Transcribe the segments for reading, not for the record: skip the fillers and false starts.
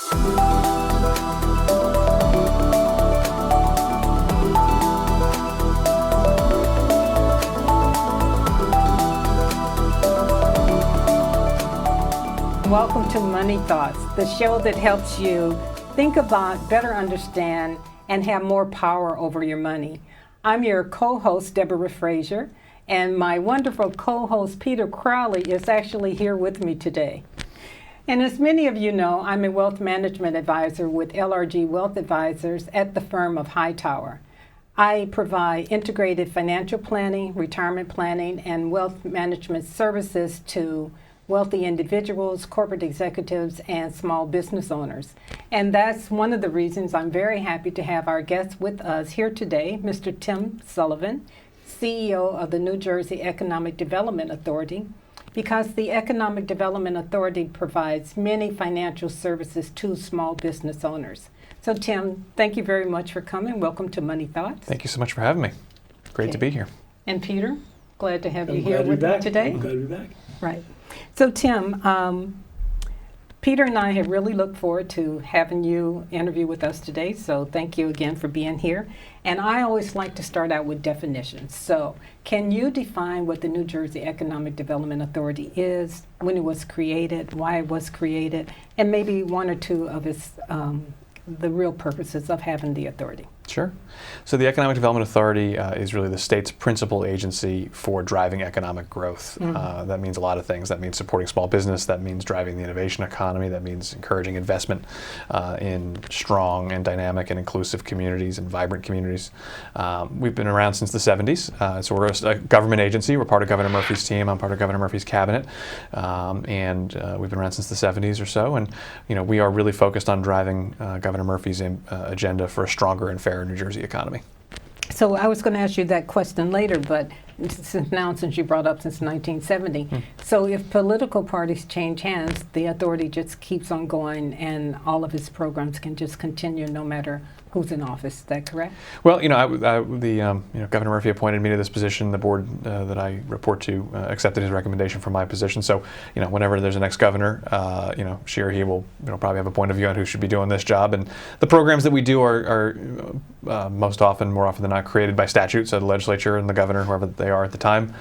Welcome to Money Thoughts, the show that helps you think about, better understand, and have more power over your money. I'm your co-host, Deborah Frazier, and my wonderful co-host, Peter Crowley, is actually here with me today. And as many of you know, I'm a wealth management advisor with LRG Wealth Advisors at the firm of Hightower. I provide integrated financial planning, retirement planning, and wealth management services to wealthy individuals, corporate executives, and small business owners. And that's one of the reasons I'm very happy to have our guest with us here today, Mr. Tim Sullivan, CEO of the New Jersey Economic Development Authority, because the Economic Development Authority provides many financial services to small business owners. So Tim, thank you very much for coming. Welcome to Money Thoughts. Thank you so much for having me. Great to be here. And Peter, glad to have you here with me today. I'm glad to be back. Right. So Tim, Peter and I have really looked forward to having you interview with us today, so thank you again for being here. And I always like to start out with definitions. So can you define what the New Jersey Economic Development Authority is, when it was created, why it was created, and maybe one or two of its the real purposes of having the authority? Sure. So the Economic Development Authority is really the state's principal agency for driving economic growth. That means a lot of things. That means supporting small business. That means driving the innovation economy. That means encouraging investment in strong and dynamic and inclusive communities and vibrant communities. We've been around since the 70s. So we're a government agency. We're part of Governor Murphy's team. I'm part of Governor Murphy's cabinet. And we've been around since the 70s or so. And we are really focused on driving Governor Murphy's agenda for a stronger and fairer New Jersey economy. So I was going to ask you that question later, but since you brought up since 1970, so if political parties change hands, the authority just keeps on going and all of its programs can just continue no matter who's in office. Is that correct? Well, Governor Murphy appointed me to this position. The board that I report to accepted his recommendation for my position. So, whenever there's a next governor, she or he will probably have a point of view on who should be doing this job. And the programs that we do are more often than not, created by statute. So the legislature and the governor, whoever they are at the time,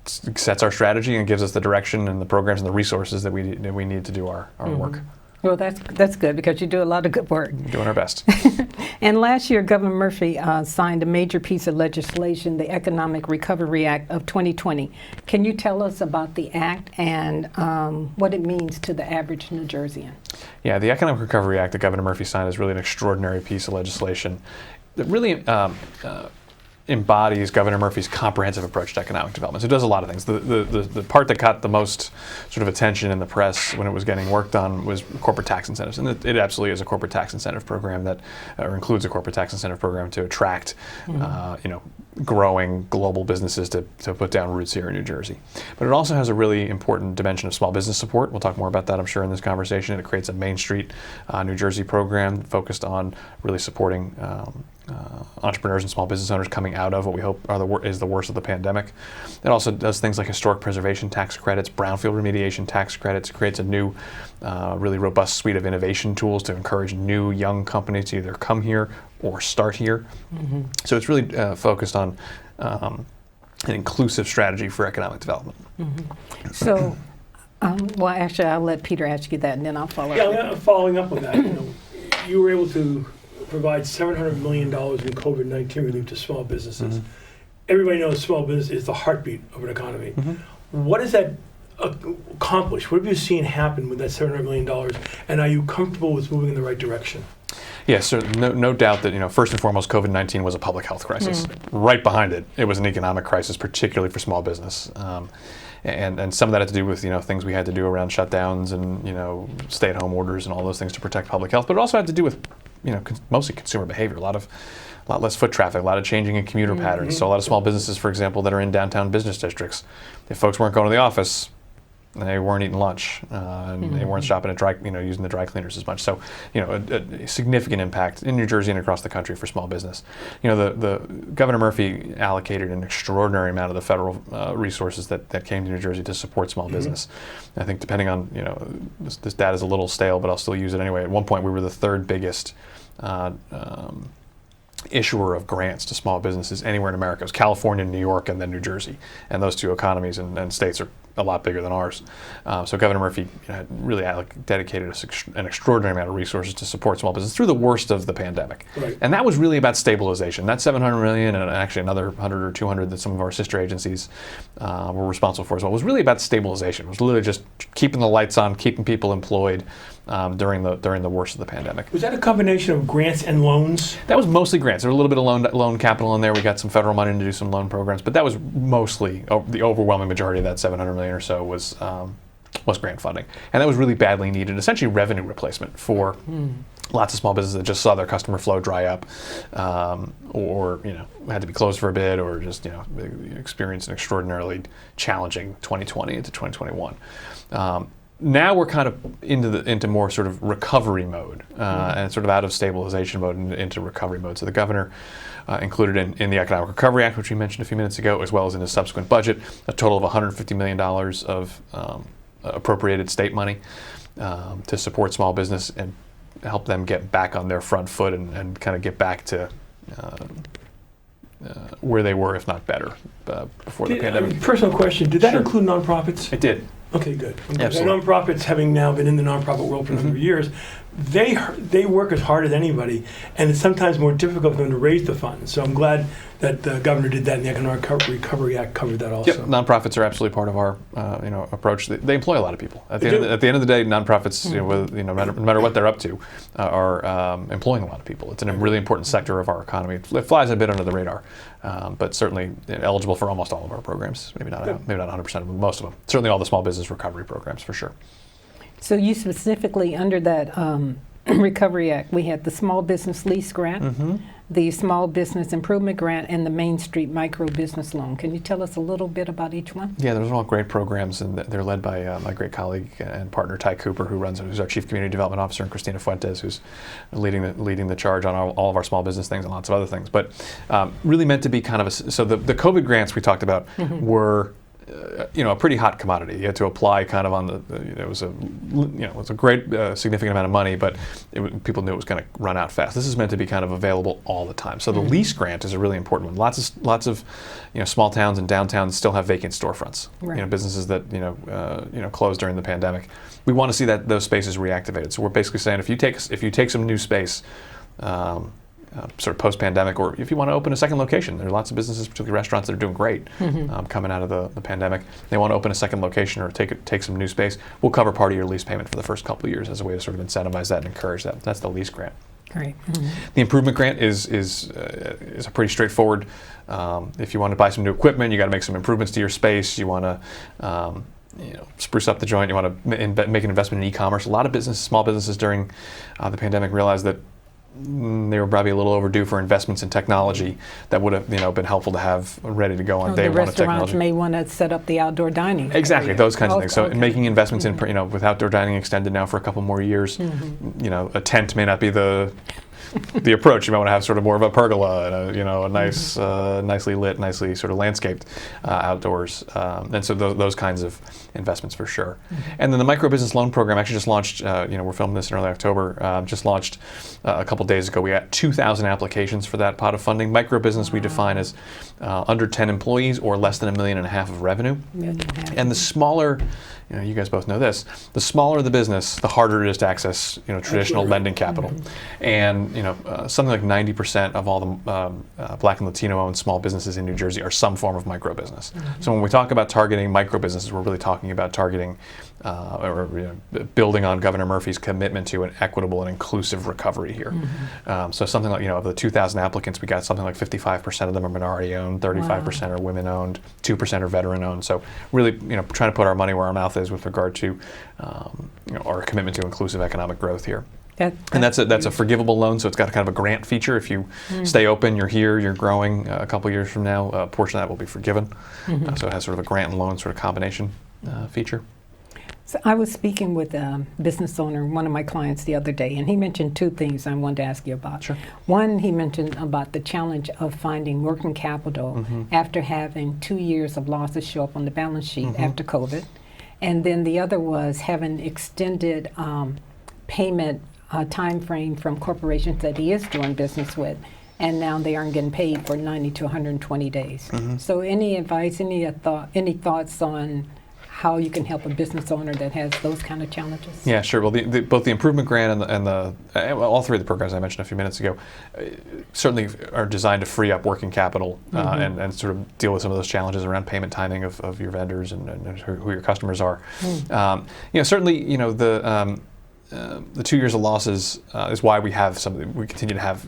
sets our strategy and gives us the direction and the programs and the resources that we need to do our work. Well, that's good because you do a lot of good work. We're doing our best. And last year, Governor Murphy signed a major piece of legislation, the Economic Recovery Act of 2020. Can you tell us about the act and what it means to the average New Jerseyan? Yeah, the Economic Recovery Act that Governor Murphy signed is really an extraordinary piece of legislation that really embodies Governor Murphy's comprehensive approach to economic development. So it does a lot of things. The part that got the most sort of attention in the press when it was getting worked on was corporate tax incentives. And it absolutely is a corporate tax incentive program that includes a corporate tax incentive program to attract growing global businesses to put down roots here in New Jersey. But it also has a really important dimension of small business support. We'll talk more about that, I'm sure, in this conversation. It creates a Main Street, New Jersey program focused on really supporting entrepreneurs and small business owners coming out of what we hope is the worst of the pandemic. It also does things like historic preservation tax credits, brownfield remediation tax credits. It creates a new, really robust suite of innovation tools to encourage new young companies to either come here or start here. So it's really focused on an inclusive strategy for economic development. So, well, actually, I'll let Peter ask you that, and then I'll follow up. Yeah, following up on that, you were able to provide $700 million in COVID-19 relief to small businesses. Everybody knows small business is the heartbeat of an economy. What does that accomplish? What have you seen happen with that $700 million? And are you comfortable with moving in the right direction? Yes, so no doubt that first and foremost, COVID-19 was a public health crisis. Right behind it, it was an economic crisis, particularly for small business. And some of that had to do with things we had to do around shutdowns and stay-at-home orders and all those things to protect public health. But it also had to do with mostly consumer behavior. A lot less foot traffic, a lot of changing in commuter patterns. So a lot of small businesses, for example, that are in downtown business districts, if folks weren't going to the office, They weren't eating lunch, and they weren't shopping at using the dry cleaners as much. So, a significant impact in New Jersey and across the country for small business. The Governor Murphy allocated an extraordinary amount of the federal resources that came to New Jersey to support small business. I think depending on, this data is a little stale, but I'll still use it anyway. At one point, we were the third biggest issuer of grants to small businesses anywhere in America. It was California, New York, and then New Jersey. And those two economies and states are a lot bigger than ours. So Governor Murphy really dedicated an extraordinary amount of resources to support small business through the worst of the pandemic. Right. And that was really about stabilization. That $700 million and actually another 100 or 200 that some of our sister agencies were responsible for as well was really about stabilization. It was literally just keeping the lights on, keeping people employed during the worst of the pandemic. Was that a combination of grants and loans? That was mostly grants. There was a little bit of loan capital in there. We got some federal money to do some loan programs, but that was mostly the overwhelming majority of that $700 million or so was grant funding, and that was really badly needed. Essentially, revenue replacement for lots of small businesses that just saw their customer flow dry up, or had to be closed for a bit, or just experienced an extraordinarily challenging 2020 into 2021. Now we're kind of into more sort of recovery mode, and sort of out of stabilization mode and into recovery mode. So the governor included in the Economic Recovery Act, which we mentioned a few minutes ago, as well as in his subsequent budget, a total of $150 million of appropriated state money to support small business and help them get back on their front foot and kind of get back to where they were, if not better, before the pandemic. Personal question, did that include nonprofits? It did. Okay, good. Absolutely. The nonprofits, having now been in the nonprofit world for a number of years, they work as hard as anybody, and it's sometimes more difficult for them to raise the funds. So I'm glad that the governor did that, and the Economic Recovery Act covered that also. Yep. Nonprofits are absolutely part of our approach. They employ a lot of people. At the end of the day, nonprofits, no matter what they're up to, are employing a lot of people. It's a really important sector of our economy. It flies a bit under the radar, but certainly eligible for almost all of our programs. Maybe not 100% of them, most of them. Certainly all the small business recovery programs for sure. So you specifically, under that Recovery Act, we had the Small Business Lease Grant, the Small Business Improvement Grant, and the Main Street Micro Business Loan. Can you tell us a little bit about each one? Yeah, those are all great programs, and they're led by my great colleague and partner Ty Cooper, who's our Chief Community Development Officer, and Christina Fuentes, who's leading the charge on all of our small business things and lots of other things. But really meant to be kind of so the COVID grants we talked about were a pretty hot commodity. You had to apply kind of on it was a great significant amount of money, but people knew it was going to run out fast. This is meant to be kind of available all the time. So the lease grant is a really important one. Lots of small towns and downtowns still have vacant storefronts. Right. Businesses that closed during the pandemic. We want to see those spaces reactivated. So we're basically saying if you take some new space, sort of post-pandemic, or if you want to open a second location. There are lots of businesses, particularly restaurants, that are doing great coming out of the pandemic. They want to open a second location or take some new space. We'll cover part of your lease payment for the first couple of years as a way to sort of incentivize that and encourage that. That's the lease grant. Great. The improvement grant is a pretty straightforward. If you want to buy some new equipment, you got to make some improvements to your space. You want to spruce up the joint. You want to make an investment in e-commerce. A lot of small businesses during the pandemic realized that they were probably a little overdue for investments in technology that would have been helpful to have ready to go on day one of technology. The restaurants may want to set up the outdoor dining. Exactly, area. Those kinds of things. So making investments in with outdoor dining extended now for a couple more years. A tent may not be the approach. You might want to have sort of more of a pergola and a nice, nicely lit, nicely sort of landscaped outdoors. And so those kinds of investments for sure. And then the micro business loan program actually just launched. We're filming this in early October. Just launched a couple days ago. We got 2,000 applications for that pot of funding. Micro business we define as under 10 employees or less than $1.5 million of revenue. And the smaller, you guys both know this. The smaller the business, the harder it is to access traditional lending capital. And something like 90% of all the Black and Latino-owned small businesses in New Jersey are some form of micro business. So when we talk about targeting micro businesses, we're really talking about targeting or building on Governor Murphy's commitment to an equitable and inclusive recovery here. So something like of the 2,000 applicants, we got something like 55% of them are minority-owned, 35% are women-owned, 2% are veteran-owned. So really, trying to put our money where our mouth is with regard to our commitment to inclusive economic growth here. And that's a forgivable loan, so it's got kind of a grant feature. If you stay open, you're here, you're growing, a couple years from now, a portion of that will be forgiven. So it has sort of a grant and loan sort of combination feature. So I was speaking with a business owner, one of my clients, the other day, and he mentioned two things I wanted to ask you about. Sure. One, he mentioned about the challenge of finding working capital after having 2 years of losses show up on the balance sheet after COVID. And then the other was having extended payment time frame from corporations that he is doing business with, and now they aren't getting paid for 90 to 120 days. So any advice, any thoughts on how you can help a business owner that has those kind of challenges? Yeah, sure. Well, both the improvement grant and all three of the programs I mentioned a few minutes ago certainly are designed to free up working capital and sort of deal with some of those challenges around payment timing of your vendors and who your customers are. Certainly, the 2 years of losses is why we continue to have,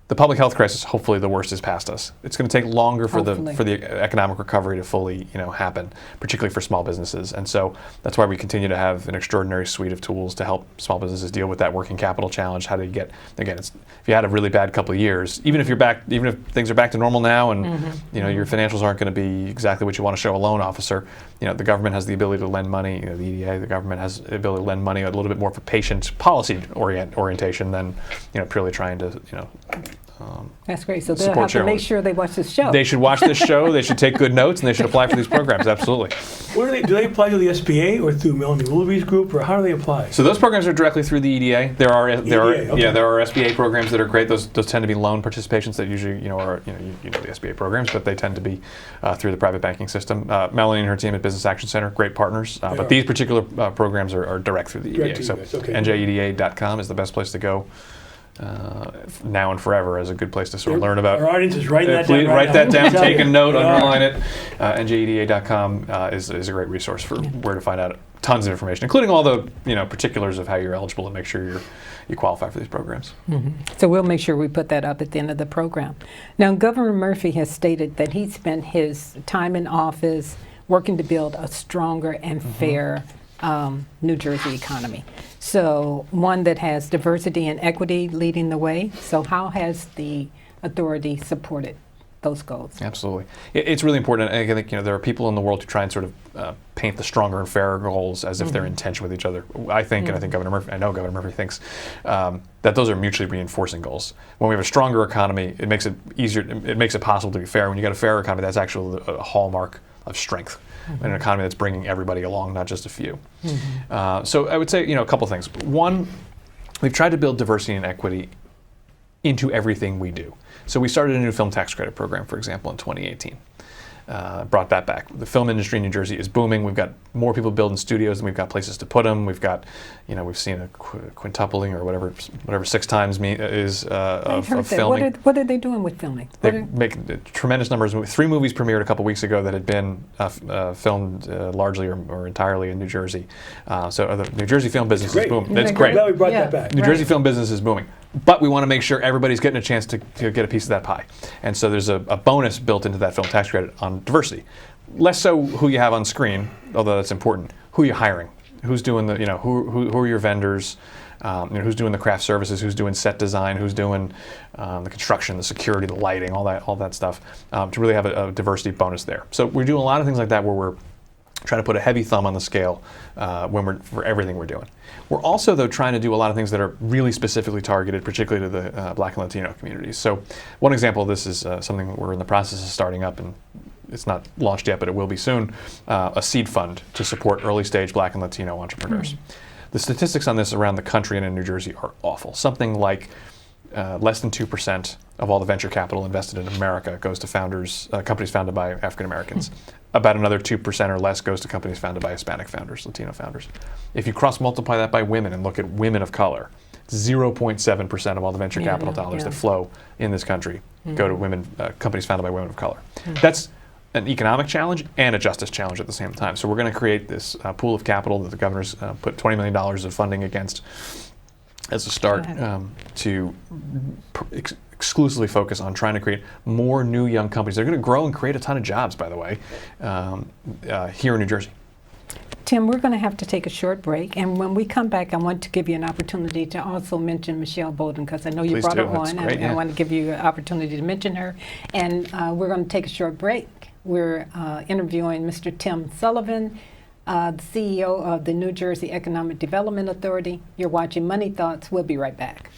the public health crisis. Hopefully, the worst is past us. It's going to take longer for the economic recovery to fully, happen, particularly for small businesses. And so that's why we continue to have an extraordinary suite of tools to help small businesses deal with that working capital challenge. How do you get, again, if you had a really bad couple of years, even if things are back to normal now, and your financials aren't going to be exactly what you want to show a loan officer, the government has the ability to lend money. The EDA, the government has the ability to lend money a little bit more for patient policy orientation than purely trying to That's great. So they'll have to make sure they watch this show. They should watch this show. They should take good notes, and they should apply for these programs. Absolutely. Do they apply to the SBA or through Melanie Willoughby's group, or how do they apply? So those programs are directly through the EDA. There are okay. SBA programs that are great. Those tend to be loan participations that usually are the SBA programs, but they tend to be through the private banking system. Melanie and her team at Business Action Center, great partners. But these particular programs are direct through the EDA. So NJEDA.com is the best place to go. Now and forever as a good place to sort of learn about. Our audience is writing that down. Write that down, take a note, underline it. NJEDA.com is a great resource for where to find out tons of information, including all the particulars of how you're eligible to make sure you qualify for these programs. So we'll make sure we put that up at the end of the program. Now, Governor Murphy has stated that he spent his time in office working to build a stronger and fair New Jersey economy. So one that has diversity and equity leading the way. So how has the authority supported those goals? Absolutely. It's really important. I think there are people in the world who try and sort of paint the stronger and fairer goals as if they're in tension with each other. I think, and I think I know Governor Murphy thinks that those are mutually reinforcing goals. When we have a stronger economy, it makes it easier. It makes it possible to be fair. When you got a fairer economy, that's actually a hallmark of strength. An economy that's bringing everybody along, not just a few. So I would say, a couple things. One, we've tried to build diversity and equity into everything we do. So we started a new film tax credit program, for example, in 2018. Brought that back. The film industry in New Jersey is booming. We've got more people building studios, and we've got places to put them. We've got, we've seen a quintupling or whatever 6 times is of filming. What are they doing with filming? They make tremendous numbers. 3 movies premiered a couple weeks ago that had been filmed largely or entirely in New Jersey. So the New Jersey film business is booming. That's great. I'm glad we brought that back. New Jersey film business is booming. But we want to make sure everybody's getting a chance to get a piece of that pie. And so there's a bonus built into that film tax credit on diversity. Less so who you have on screen, although that's important. Who you're hiring. Who's doing who are your vendors? Who's doing the craft services? Who's doing set design? Who's doing the construction, the security, the lighting, all that stuff, to really have a diversity bonus there. So we're doing a lot of things like that where we're trying to put a heavy thumb on the scale for everything we're doing. We're also, though, trying to do a lot of things that are really specifically targeted, particularly to the Black and Latino communities. So one example of this is something we're in the process of starting up, and it's not launched yet, but it will be soon, a seed fund to support early-stage Black and Latino entrepreneurs. The statistics on this around the country and in New Jersey are awful. Something like less than 2% of all the venture capital invested in America goes to companies founded by African Americans. About another 2% or less goes to companies founded by Hispanic founders, Latino founders. If you cross-multiply that by women and look at women of color, 0.7% of all the venture capital dollars that flow in this country go to companies founded by women of color. That's an economic challenge and a justice challenge at the same time. So we're going to create this pool of capital that the governor's put $20 million of funding against as a start to exclusively focus on trying to create more new young companies. They're going to grow and create a ton of jobs, by the way, here in New Jersey. Tim, we're going to have to take a short break, and when we come back, I want to give you an opportunity to also mention Michelle Bowden, because I know you brought her on. I want to give you an opportunity to mention her, and we're going to take a short break. We're interviewing Mr. Tim Sullivan, the CEO of the New Jersey Economic Development Authority. You're watching Money Thoughts. We'll be right back.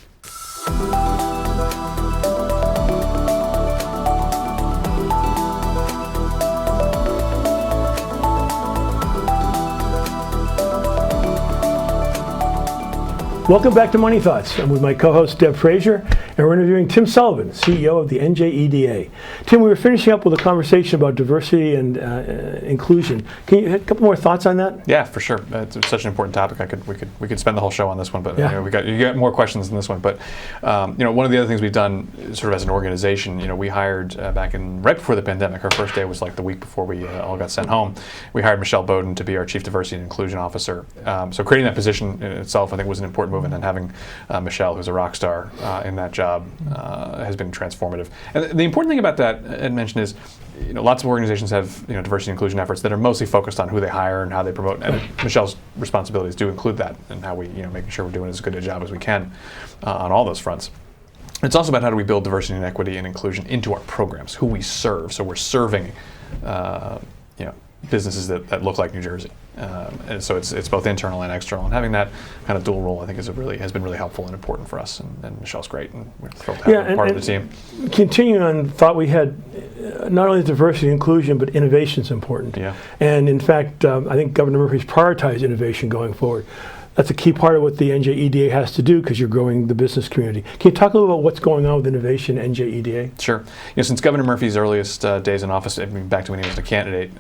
Welcome back to Money Thoughts. I'm with my co-host Deb Frazier, and we're interviewing Tim Sullivan, CEO of the NJEDA. Tim, we were finishing up with a conversation about diversity and inclusion. Can you have a couple more thoughts on that? Yeah, for sure. It's such an important topic. We could spend the whole show on this one, but Yeah. you got more questions than this one. But one of the other things we've done, sort of as an organization, we hired back in right before the pandemic. Our first day was like the week before we all got sent home. We hired Michelle Bowden to be our Chief Diversity and Inclusion Officer. So creating that position in itself, I think, was an important move. And then having Michelle, who's a rock star in that job, has been transformative. And the important thing about that, I'd mention, is lots of organizations have diversity and inclusion efforts that are mostly focused on who they hire and how they promote. And Michelle's responsibilities do include that and how we making sure we're doing as good a job as we can on all those fronts. It's also about how do we build diversity and equity and inclusion into our programs, who we serve. So we're serving businesses that look like New Jersey. And so it's both internal and external. And having that kind of dual role, I think, has been really helpful and important for us. And Michelle's great, and we're thrilled to have her part of the team. Continuing on, thought we had not only diversity and inclusion, but innovation is important. Yeah. And in fact, I think Governor Murphy's prioritized innovation going forward. That's a key part of what the NJEDA has to do because you're growing the business community. Can you talk a little about what's going on with innovation at NJEDA? Sure. Since Governor Murphy's earliest days in office, back to when he was a candidate,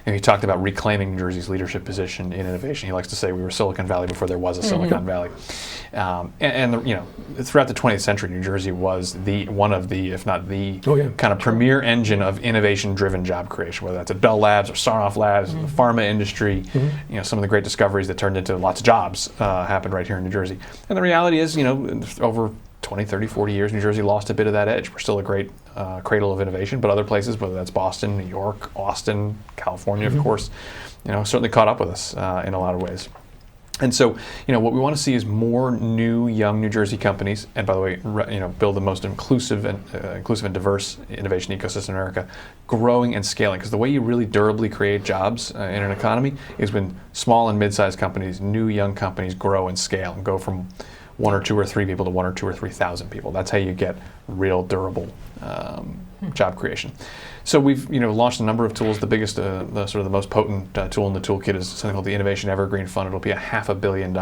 he talked about reclaiming New Jersey's leadership position in innovation. He likes to say we were Silicon Valley before there was a Silicon Valley. Throughout the 20th century, New Jersey was one of the, if not the, kind of premier engine of innovation-driven job creation, whether that's at Bell Labs or Sarnoff Labs, the pharma industry. Some of the great discoveries that turned into lots of jobs happened right here in New Jersey. And the reality is, over 20, 30, 40 years, New Jersey lost a bit of that edge. We're still a great cradle of innovation, but other places, whether that's Boston, New York, Austin, California, of course, certainly caught up with us in a lot of ways. And so, what we want to see is more new, young New Jersey companies, and by the way, build the most inclusive and diverse innovation ecosystem in America, growing and scaling. Because the way you really durably create jobs in an economy is when small and mid-sized companies, new, young companies, grow and scale and go from 1 or 2 or 3 people to 1 or 2 or 3,000 people. That's how you get real, durable job creation. So we've launched a number of tools. The biggest, the most potent tool in the toolkit is something called the Innovation Evergreen Fund. It'll be a $500 million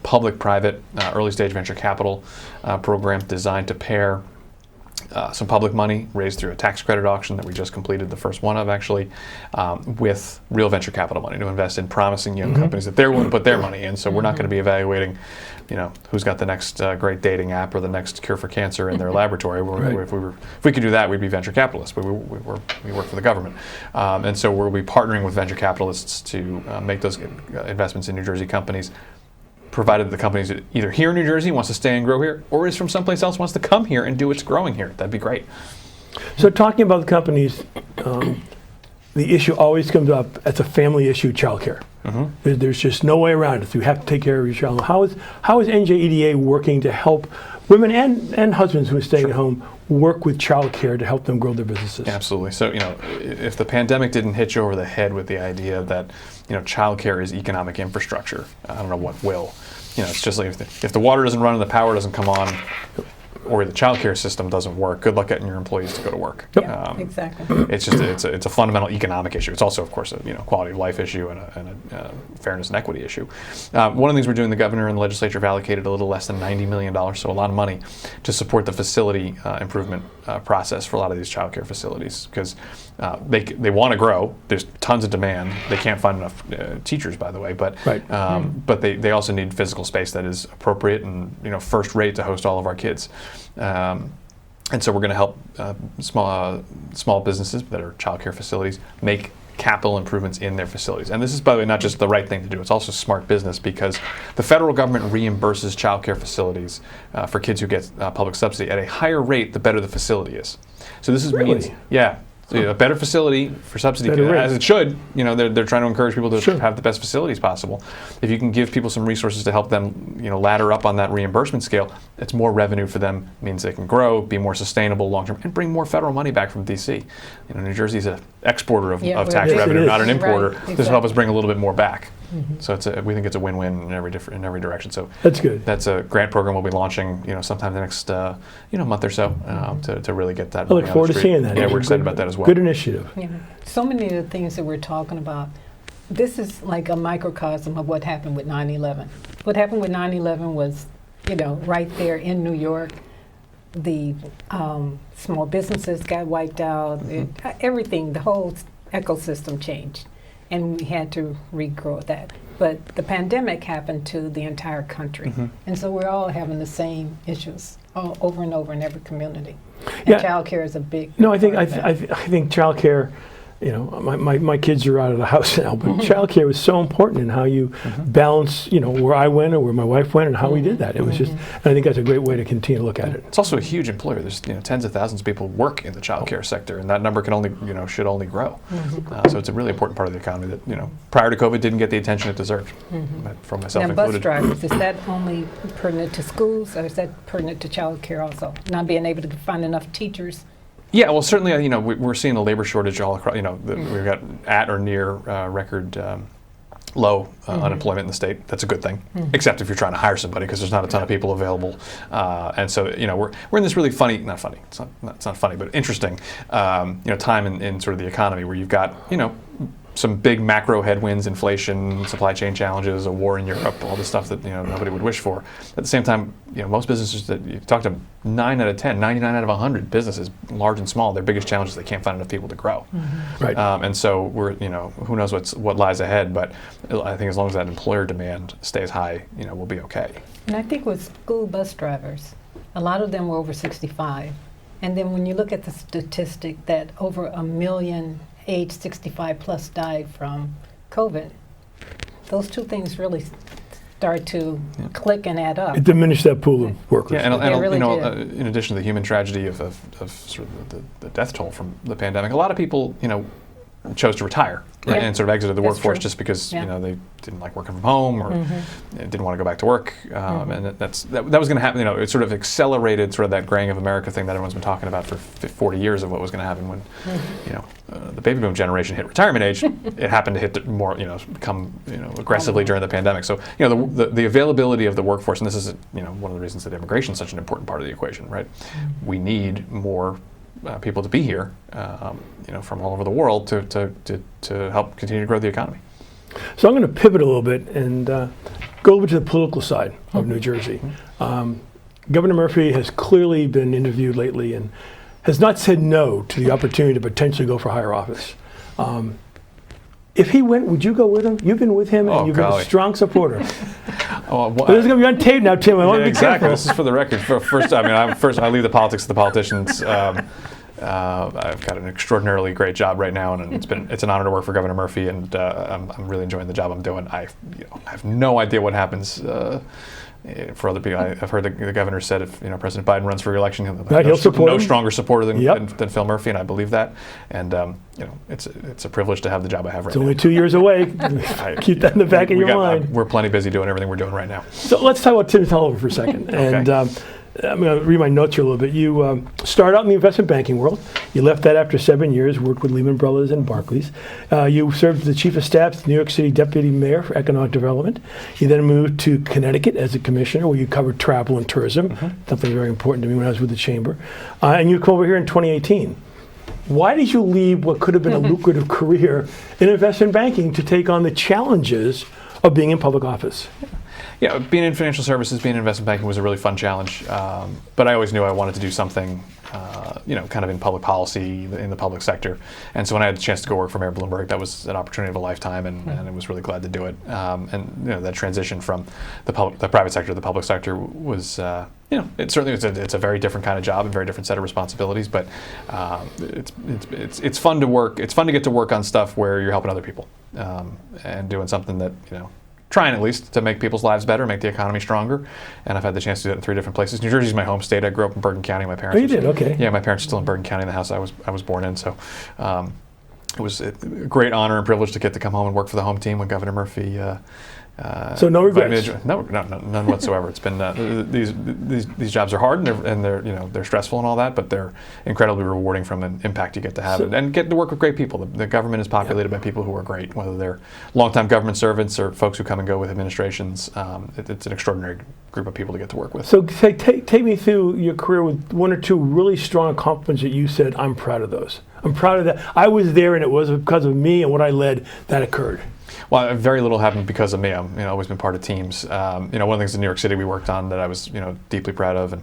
public-private early-stage venture capital program designed to pair some public money raised through a tax credit auction that we just completed, the first one of actually, with real venture capital money to invest in promising young companies that they're willing to put their money in. So we're not going to be evaluating who's got the next great dating app or the next cure for cancer in their laboratory. If we could do that, we'd be venture capitalists, but we work for the government. And so we'll be partnering with venture capitalists to make those investments in New Jersey companies, provided the company's either here in New Jersey, wants to stay and grow here, or is from someplace else, wants to come here and do its growing here. That'd be great. So talking about the companies, the issue always comes up as a family issue, childcare. There's just no way around it. You have to take care of your child. How is NJEDA working to help women and husbands who are staying at home work with childcare to help them grow their businesses? Absolutely. So, if the pandemic didn't hit you over the head with the idea that, childcare is economic infrastructure, I don't know what will. It's just like if the water doesn't run and the power doesn't come on, or the childcare system doesn't work, good luck getting your employees to go to work. Yeah, exactly. It's a fundamental economic issue. It's also, of course, a quality of life issue and a fairness and equity issue. One of the things we're doing, the governor and the legislature have allocated a little less than $90 million, so a lot of money, to support the facility improvement process for a lot of these childcare facilities, because they want to grow. There's tons of demand. They can't find enough teachers, by the way, but but they also need physical space that is appropriate and first rate to host all of our kids. And so we're going to help small businesses that are childcare facilities make capital improvements in their facilities. And this is, by the way, not just the right thing to do, it's also smart business, because the federal government reimburses childcare facilities for kids who get public subsidy at a higher rate the better the facility is. So this is Really? So a better facility for subsidy, Better rate. as it should. They're trying to encourage people to Sure. have the best facilities possible. If you can give people some resources to help them, ladder up on that reimbursement scale, it's more revenue for them. Means they can grow, be more sustainable long term, and bring more federal money back from D.C. New Jersey's an exporter of tax we're- revenue, Yes, it not an is. importer. Right, This will help us bring a little bit more back. Mm-hmm. So we think it's a win-win in every direction. So That's good. that's a grant program we'll be launching, sometime the next month or so, to really get that. I look money on forward the to street. seeing that. Yeah, we're Good- excited about that as well. Good initiative. Yeah. So many of the things that we're talking about, this is like a microcosm of what happened with 9/11. What happened with 9/11 was, right there in New York, the small businesses got wiped out. Everything, the whole ecosystem changed, and we had to regrow that. But the pandemic happened to the entire country, and so we're all having the same issues over and over in every community. And Yeah. child care is a big. No, I think part of that. I think childcare. My kids are out of the house now, but childcare was so important in how you balance, where I went or where my wife went and how we did that. It was just, and I think that's a great way to continue to look at it. It's also a huge employer. There's tens of thousands of people work in the child care sector, and that number can only should only grow. So it's a really important part of the economy that prior to COVID didn't get the attention it deserved, from myself Now, bus included. drivers, is that only pertinent to schools, or is that pertinent to child care also? Not being able to find enough teachers? Yeah, well, certainly, we're seeing a labor shortage all across. We've got at or near record low unemployment in the state. That's a good thing, except if you're trying to hire somebody, because there's not a ton of people available. And so, we're in this really not funny. It's not funny, but interesting, time in sort of the economy where you've got, some big macro headwinds, inflation, supply chain challenges, a war in Europe, all the stuff that nobody would wish for. At the same time, most businesses that you talk to, 9 out of 10, 99 out of 100 businesses, large and small, their biggest challenge is they can't find enough people to grow. Right. And so we're, who knows what lies ahead, but I think as long as that employer demand stays high, we'll be okay. And I think with school bus drivers, a lot of them were over 65. And then when you look at the statistic that over 1 million age 65 plus died from COVID, those two things really start to click and add up. It diminished that pool of workers. Yeah, and They really did. in addition to the human tragedy of sort of the death toll from the pandemic, a lot of people, chose to retire Yeah. and sort of exited the That's workforce true. just because Yeah. they didn't like working from home or didn't want to go back to work, and that was going to happen. It sort of accelerated sort of that graying of America thing that everyone's been talking about for 40 years of what was going to happen when the baby boom generation hit retirement age. It happened to hit more, come aggressively during the pandemic. So the availability of the workforce, and this is one of the reasons that immigration is such an important part of the equation, right? We need more people to be here, from all over the world to help continue to grow the economy. So I'm going to pivot a little bit and go over to the political side of New Jersey. Governor Murphy has clearly been interviewed lately and has not said no to the opportunity to potentially go for higher office. If he went, would you go with him? You've been with him and you've been a strong supporter. But this is going to be on tape now, Tim. I want to be exactly. careful. This is for the record. First, I leave the politics to the politicians. I've got an extraordinarily great job right now, and it's an honor to work for Governor Murphy, and I'm really enjoying the job I'm doing. I have no idea what happens for other people. I've heard the governor said if President Biden runs for re-election, he'll support him. stronger supporter than Phil Murphy, and I believe that. And it's a privilege to have the job I have right It's now. only 2 years away. Keep that in the back of your mind. We're plenty busy doing everything we're doing right now. So let's talk about Tim Sullivan for a second. And I'm going to read my notes here a little bit. You started out in the investment banking world. You left that after 7 years, worked with Lehman Brothers and Barclays. You served as the chief of staff to the New York City deputy mayor for economic development. You then moved to Connecticut as a commissioner, where you covered travel and tourism, something very important to me when I was with the chamber. And you come over here in 2018. Why did you leave what could have been a lucrative career in investment banking to take on the challenges of being in public office? Yeah, being in financial services, being in investment banking was a really fun challenge. But I always knew I wanted to do something, kind of in public policy, in the public sector. And so when I had the chance to go work for Mayor Bloomberg, that was an opportunity of a lifetime, and I was really glad to do it. And that transition from the private sector to the public sector was, it certainly it's a very different kind of job and very different set of responsibilities. But it's fun to work. It's fun to get to work on stuff where you're helping other people and doing something that trying at least to make people's lives better, make the economy stronger. And I've had the chance to do it in 3 different places. New Jersey's my home state. I grew up in Bergen County. My parents. Oh, you did? Okay. Yeah, my parents are still in Bergen County, the house I was born in. So it was a great honor and privilege to get to come home and work for the home team when Governor Murphy. So no regrets? No, none whatsoever. It's been these jobs are hard and they're stressful and all that, but they're incredibly rewarding from an impact you get to have and get to work with great people. The government is populated by people who are great, whether they're longtime government servants or folks who come and go with administrations. It's an extraordinary group of people to get to work with. So take me through your career with 1 or 2 really strong accomplishments that you said, I'm proud of those. I'm proud of that. I was there and it was because of me and what I led that occurred. Well, very little happened because of me. I've always been part of teams. One of the things in New York City we worked on that I was deeply proud of, and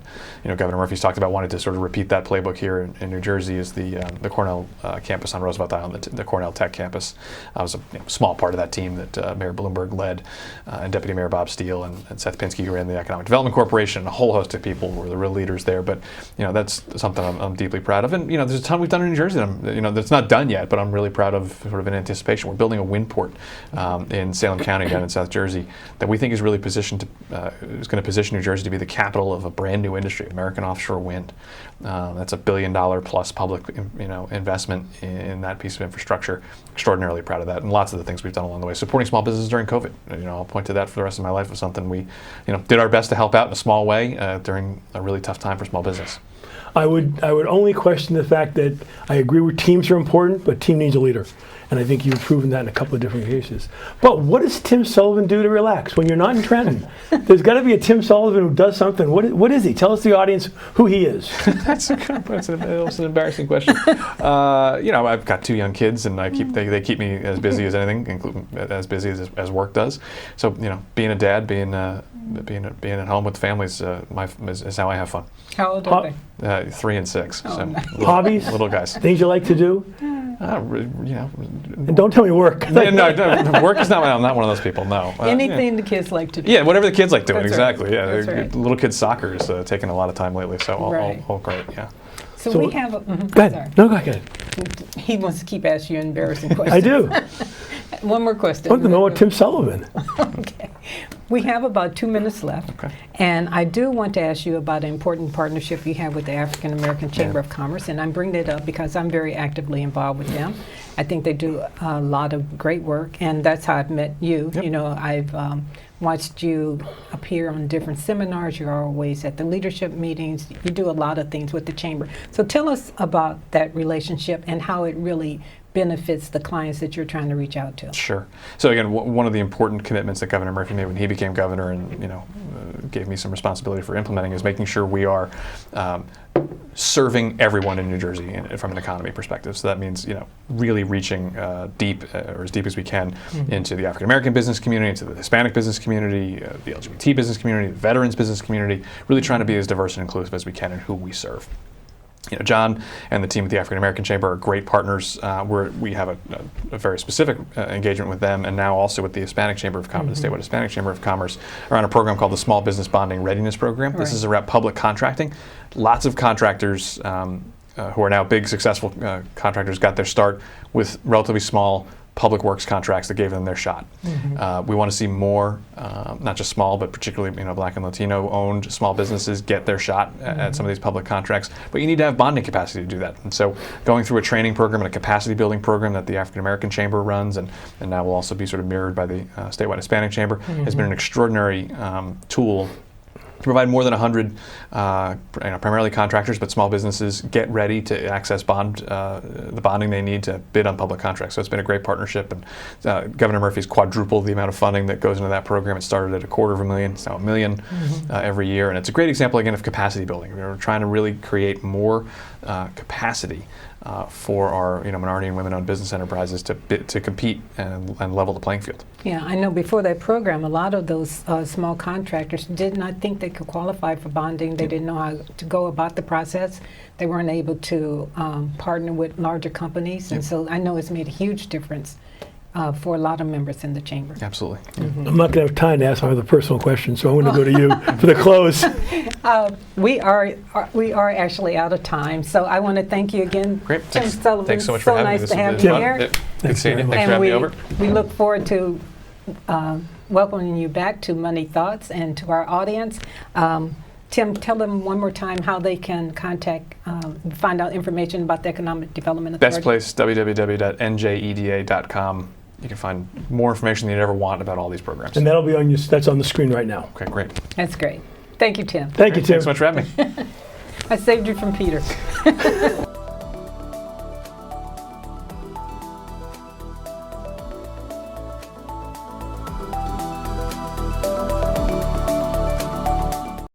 Governor Murphy's talked about wanting to sort of repeat that playbook here in New Jersey is the Cornell campus on Roosevelt Island, the Cornell Tech campus. I was a small part of that team that Mayor Bloomberg led, and Deputy Mayor Bob Steele and Seth Pinsky, who ran the Economic Development Corporation, and a whole host of people were the real leaders there. But that's something I'm deeply proud of, and there's a ton we've done in New Jersey that that's not done yet, but I'm really proud of sort of in anticipation. We're building a wind port in Salem County down in South Jersey that we think is really positioned to is going to position New Jersey to be the capital of a brand new industry, American offshore wind. That's $1 billion plus public investment in that piece of infrastructure. Extraordinarily proud of that, and lots of the things we've done along the way. Supporting small businesses during COVID. I'll point to that for the rest of my life as something we did our best to help out in a small way during a really tough time for small business. I would only question the fact that I agree with teams are important, but team needs a leader. And I think you've proven that in a couple of different cases. But what does Tim Sullivan do to relax when you're not in Trenton? There's got to be a Tim Sullivan who does something. What is he? Tell us, the audience, who he is. That's an embarrassing question. I've got 2 young kids, and they keep me as busy as anything, including as busy as work does. So being a dad, being at home with the family is how I have fun. How old are they? 3 and 6. Oh, so nice. Hobbies? Little guys. Things you like to do? And don't tell me work. No, work is not. I'm not one of those people. No. Anything the kids like to do. Yeah, whatever the kids like doing. That's exactly. right. Yeah, That's right. Little kids soccer is taking a lot of time lately. So all great. Yeah. So we have. Go ahead. Sorry. No, go ahead. He wants to keep asking you embarrassing questions. I do. One more question. I want to know what Tim Sullivan. Okay. We have about 2 minutes left. Okay. And I do want to ask you about an important partnership you have with the African American Chamber of Commerce. And I'm bringing it up because I'm very actively involved with them. I think they do a lot of great work. And that's how I've met you. Yep. I've watched you appear on different seminars. You're always at the leadership meetings. You do a lot of things with the Chamber. So tell us about that relationship and how it really benefits the clients that you're trying to reach out to. Sure. So again, one of the important commitments that Governor Murphy made when he became governor, and gave me some responsibility for implementing, is making sure we are serving everyone in New Jersey from an economy perspective. So that means really reaching deep, or as deep as we can, into the African American business community, into the Hispanic business community, the LGBT business community, the veterans business community. Really trying to be as diverse and inclusive as we can in who we serve. John and the team at the African American Chamber are great partners. We have a very specific engagement with them, and now also with the Hispanic Chamber of Commerce, the statewide Hispanic Chamber of Commerce, are on a program called the Small Business Bonding Readiness Program. Right. This is around public contracting. Lots of contractors who are now big, successful contractors got their start with relatively small public works contracts that gave them their shot. We want to see more, not just small, but particularly Black and Latino owned small businesses get their shot at some of these public contracts. But you need to have bonding capacity to do that. And so going through a training program and a capacity building program that the African American Chamber runs, and now will also be sort of mirrored by the statewide Hispanic Chamber, has been an extraordinary tool to provide more than 100, primarily contractors, but small businesses, get ready to access the bonding they need to bid on public contracts. So it's been a great partnership, and Governor Murphy's quadrupled the amount of funding that goes into that program. It started at $250,000, it's now $1 million every year, and it's a great example again of capacity building. We're trying to really create more capacity for our minority and women-owned business enterprises to compete and level the playing field. Yeah, I know before that program, a lot of those small contractors did not think they could qualify for bonding. They didn't know how to go about the process. They weren't able to partner with larger companies. And so I know it's made a huge difference for a lot of members in the chamber. Absolutely. I'm not going to have time to ask my other personal questions, so I'm going to go to you for the close. We are actually out of time, so I want to thank you again. Great. Tim Sullivan. Thanks so much for having me. Nice to have This you was here. fun. Good seeing you. Thanks for having me over. We look forward to welcoming you back to Money Thoughts and to our audience. Tim, tell them one more time how they can contact, find out information about the Economic Development Authority. Best place, www.njeda.com. You can find more information than you'd ever want about all these programs. And that'll be on that's on the screen right now. Okay, great. That's great. Thank you, Tim. Thank you, Tim. Thanks so much for having me. I saved you from Peter.